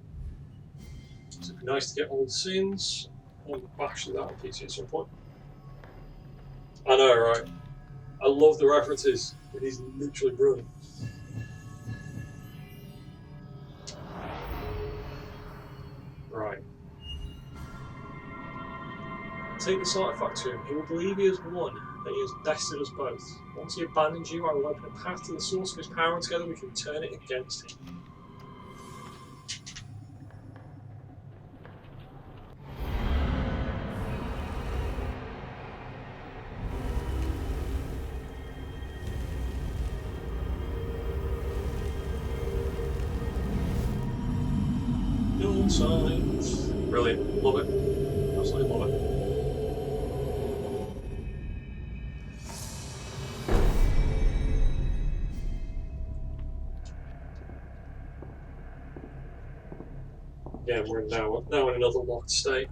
A: So it'd be nice to get Old Sins. I'll bash that on PC at some point. I know, right? I love the references. It is literally brilliant. Right. Take this artifact to him. He will believe he has won, that he has bested us both. Once he abandons you, I will open a path to the source of his power, and together we can turn it against him. No signs. Brilliant. Love it. Absolutely love it. Yeah, we're now in another locked state.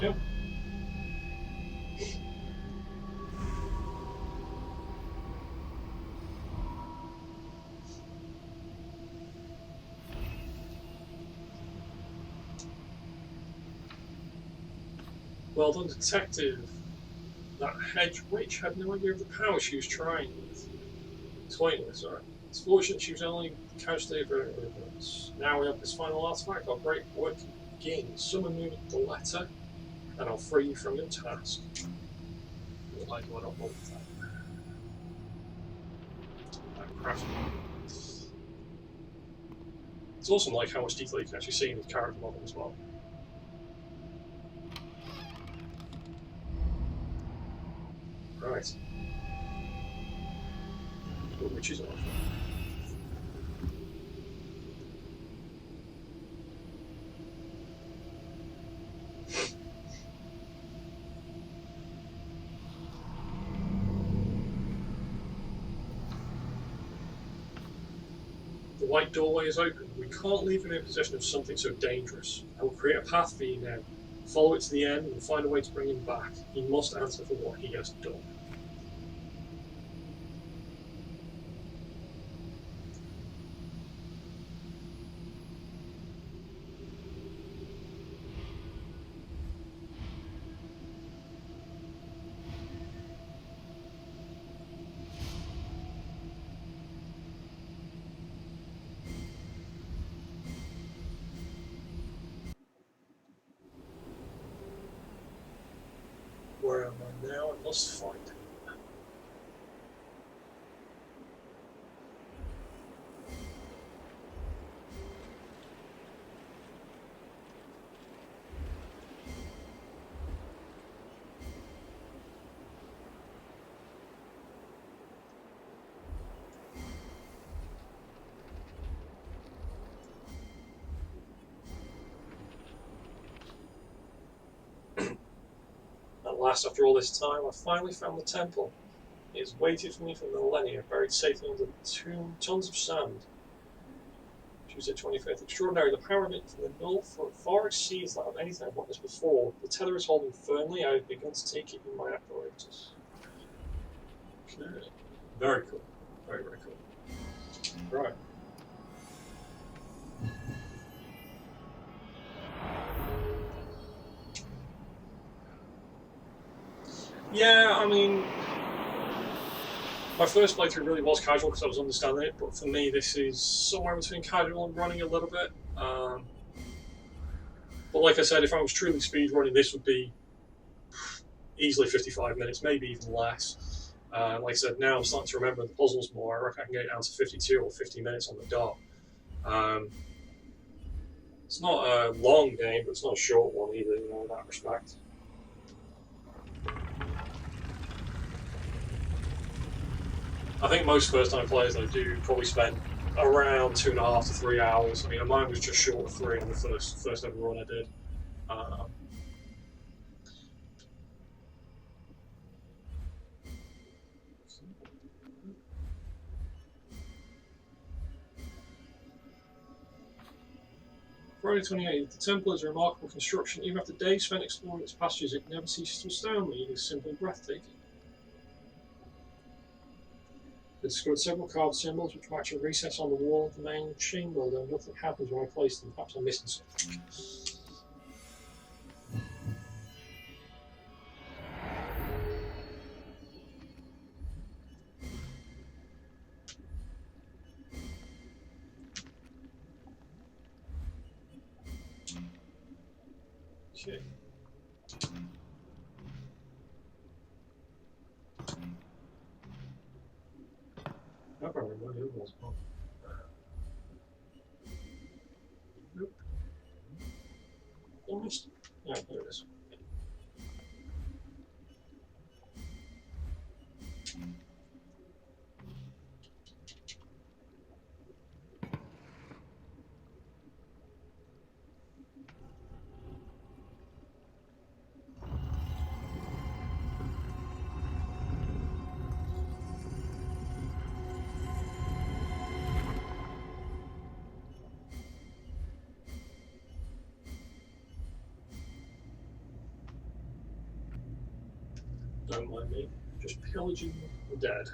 A: Yep. Well done, detective. That hedge witch had no idea of the power she was trying with. Toying with, sorry. It's fortunate she was only casualty of her ignorance. Now we have this final artifact, our great work begins. Summon me with the letter, and I'll free you from your task. What do I not want with that? Craft. It's awesome, like how much detail you can actually see in the character model as well. Right. Which is off. The white doorway is open. We can't leave him in possession of something so dangerous. I will create a path for you now. Follow it to the end and find a way to bring him back. He must answer for what he has done. Where am I now? I must find him. At last, after all this time, I finally found the temple. It has waited for me for millennia, buried safely under tons of sand. Tuesday 25th. Extraordinary. The power of it from the north far exceeds that of anything I've witnessed before. The tether is holding firmly. I have begun to take it in my apparatus. Okay. Very cool. Very, very cool. Right. Yeah, I mean, my first playthrough really was casual because I was understanding it, but for me, this is somewhere between casual and running a little bit. But like I said, if I was truly speedrunning, this would be easily 55 minutes, maybe even less. Like I said, now I'm starting to remember the puzzles more. I reckon I can get it down to 52 or 50 minutes on the dot. It's not a long game, but it's not a short one either, you know, in that respect. I think most first-time players, though, do probably spend around 2.5 to 3 hours. I mean, mine was just short of 3 on the first ever run I did. Friday 28th, the temple is a remarkable construction. Even after days spent exploring its pastures, it never ceases to astound me. It is simply breathtaking. I discovered several carved symbols which match a recess on the wall of the main chamber, though nothing happens when I place them. Perhaps I'm missing something. Okay. I probably know the other ones. Nope. Almost. Yeah, there it is. Don't mind me. Just pillaging the dead.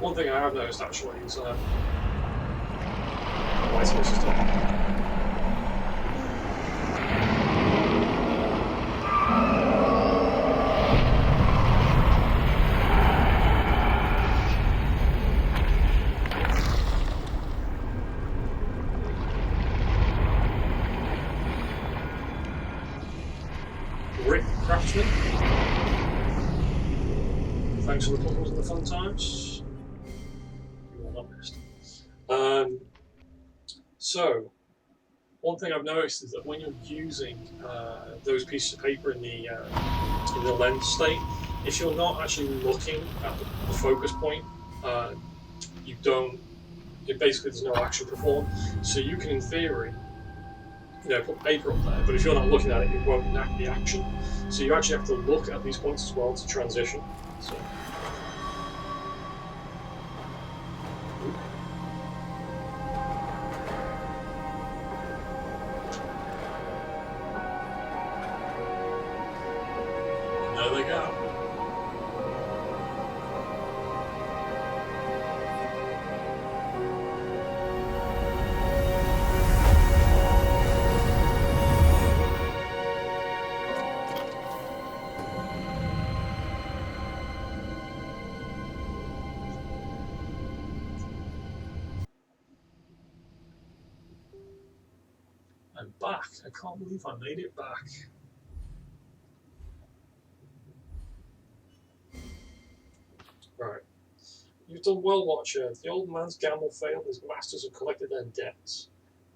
A: One thing I have noticed actually is why is this just Rick Craftsman. Thanks for the puzzles and the fun times. So, one thing I've noticed is that when you're using those pieces of paper in the lens state, if you're not actually looking at the focus point, you don't. It basically there's no action performed. So you can, in theory, put paper up there, but if you're not looking at it, it won't enact the action. So you actually have to look at these points as well to transition. So. There they go. I'm back. I can't believe I made it back. Right. You've done well, Watcher. The old man's gamble failed, his masters have collected their debts.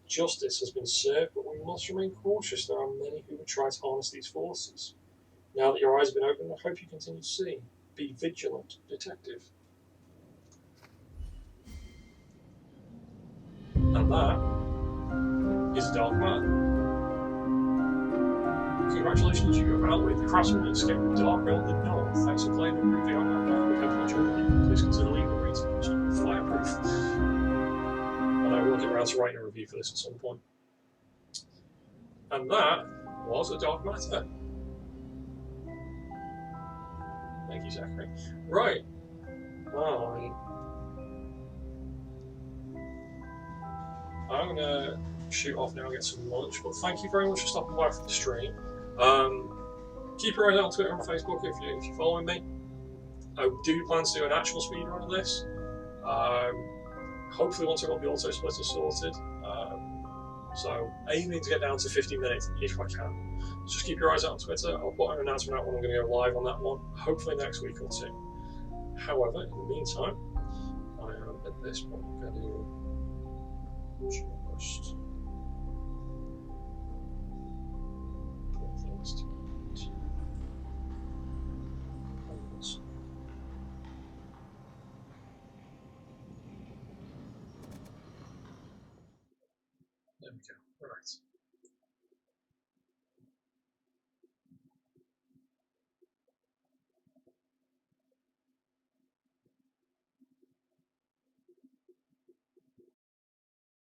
A: Justice has been served, but we must remain cautious. There are many who would try to harness these forces. Now that your eyes have been opened, I hope you continue to see. Be vigilant, detective. And that is Dark Man. Congratulations, you have outwitted the craftsman and escaped the dark realm of the north. Thanks for playing the group beyond that now. We hope you enjoyed the game. Please consider leaving a rating, which is fireproof. And I will get around to writing a review for this at some point. And that was A Dark Matter. Thank you, Zachary. Right. I'm going to shoot off now and get some lunch, but thank you very much for stopping by for the stream. Keep your eyes out on Twitter and Facebook if you're following me. I do plan to do an actual speedrun of this. Hopefully once I've got the auto splitter sorted. So aiming to get down to 50 minutes if I can. So just keep your eyes out on Twitter. I'll put an announcement out when I'm going to go live on that one, hopefully next week or two. However, in the meantime, I am at this point, video just put things to end. There we go. Right.